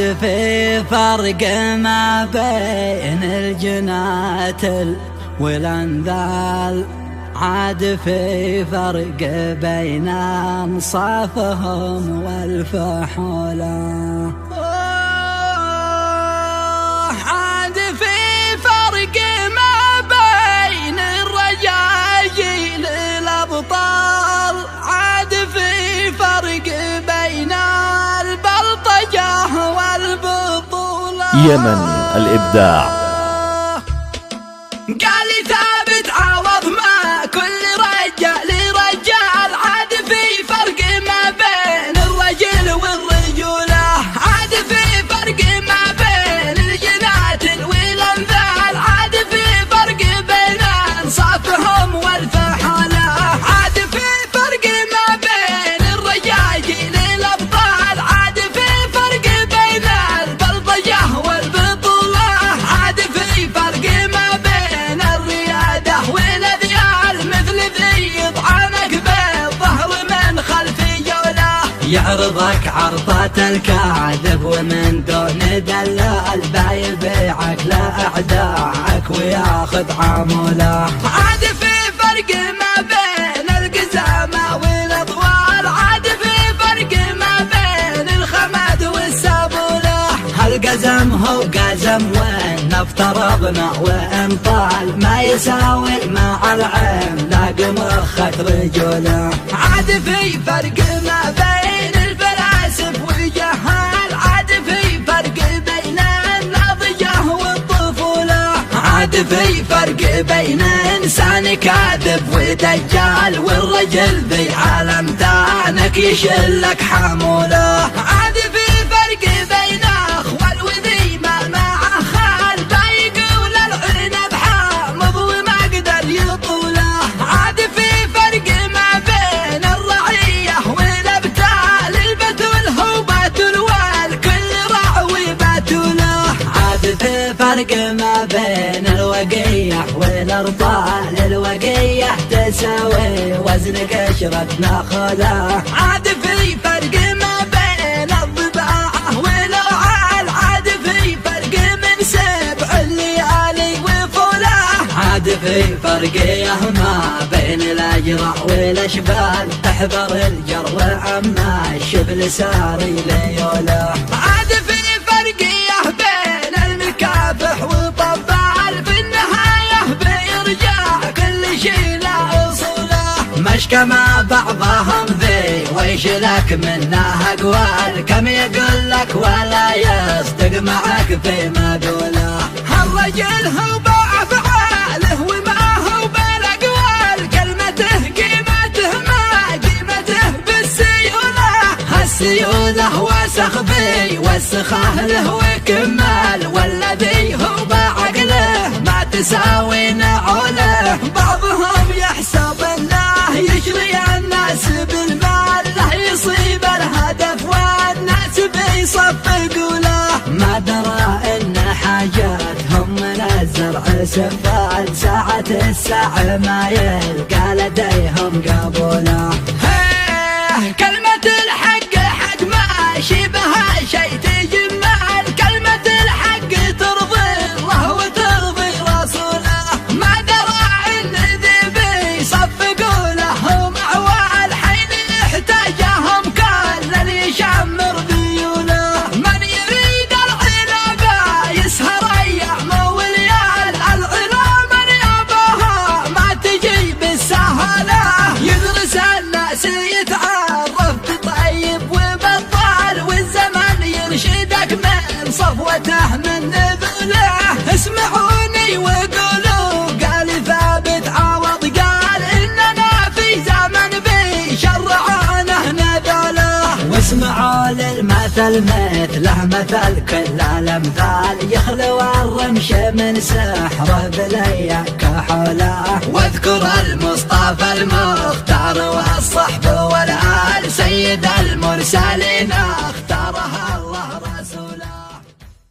عاد في فرق ما بين الجنات والأنذال، عاد في فرق بين أنصافهم والفحولة. عاد في فرق ما بين الرجاجيل الأبطال، عاد في فرق بين البلطجة والبطولة. يمن الإبداع. قال ثابت عوض ما كل رجال رجال، عاد في فرق ما بين الرجل والرجولة، عاد في فرق ما بين الجنات والأمثال، عاد في فرق بين أنصافهم والفحولة، عاد في فرق ما بين الرجاجيل الأبطال، عاد في فرق بين البلطجة والبطولة، عاد في فرق ما بين الريادة والأذيال، مثل ذي يطعنك بالظهر من خلف جولة، يعرضك عرضة الكاذب ومن دون دلال، بيبيعك لأعدائك وياخذ عمولة، عاد في فرق ما بين القزامة والأطوال، عاد في فرق ما بين الخمد والسابولة، القزم هو قزم وين افترضنا وإن طال، ما يساوي مع العين لاقي مخك رجولة، عاد في فرق ما بين الفلاسف والجهال، عاد في فرق بين الناضجة والطفولة، عاد في فرق بين إنسان كاذب ودجال، والرجل ذي عالم ثانك يشلك حمولة، عاد في فرق بين أخوال وذي ما معه خال، بايقول العنب حامض وما قدر يطوله، عاد في فرق ما بين الرعية والأبتال، البتول هو باتول والكل رعوي باتوله، عاد في فرق ما بين الوقية والأرطال، الوقية تساوي وزن قشرة نخلة، عاد في فرق ما بين الضباعة والأوعال، عاد في فرق من سبع الليالي وفوله، عاد في فرقيه ما بين الأجرع والأشبال، احذر الجر عما الشبل ساري ليوله، عاد في فرقيه بين المكافح والطبال، في النهاية بيرجع كل شي لا أصوله، مشكى مع بعضهم ذي ويش لك منها أقوال، كم يقول لك ولا يصدق معك في مقوله، الرجل هو بأفعاله وما هو بالأقوال، كلمته قيمته ما قيمته بالسيولة، السيولة وسخ بي والسخاه له وكمال، والذي هو بعقله ما تساوي نعوله، بعضهم يحسب انه يشري الناس بالمال، له يصيب الهدف والناس بيصفقوا له، ما درى ان حاجاتهم من الزرع سفال، ساعة الساعة ما يلقى لديهم قبوله، كلمة الحق حق ما شبها شيء تجمال، كلمة الحق ترضي الله وترضي رسوله، ما درى ان ذي بيصفقوا لهم عوال، حين يحتاجهم كل اللي يشمر ذيوله، من يريد العنبة يسهر ايام وليال، العلا من يابها ما تجي بالسهلة، يدرس الناس يتعرف بطيب وبطال، والزمن يرشدك من صفوته من نذله، اسمعوني وقولوا قال ثابت عوض، قال اننا في زمن بيشرعونه نذله، واسمعوا للمثل مثله مثل كل الامثال، يخلو الرمش من سحره بلي كحوله، واذكر المصطفى المختار والصحب والآل، سيد المرسلين اختارها